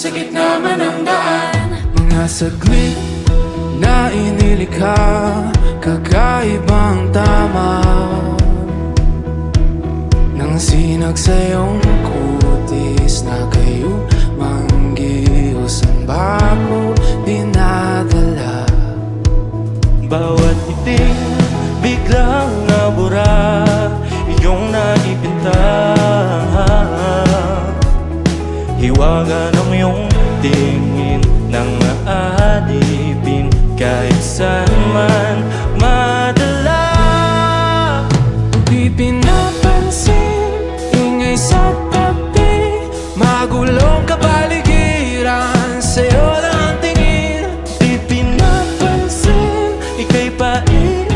sa gitna man ng daan. Mga saglit na inilikha, kakaibang tama nang sinag sa iyong kutis na kayo manggihos ang bako dinadala. Bawat iting biglang nabura, iyong naipinta, hiwaga ng iyong tingin ng aalipin kahit saan man madala. Di pinapansin, ingay sa tabi, magulong kapaligiran, sa'yo lang tingin. Di pinapansin, ika'y paikutin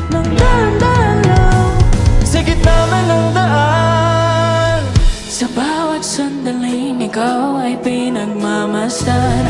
ng dahan-dahan lang sa gitna man ng daan. Sa bawat sandaling ikaw ay pinagmamasdan,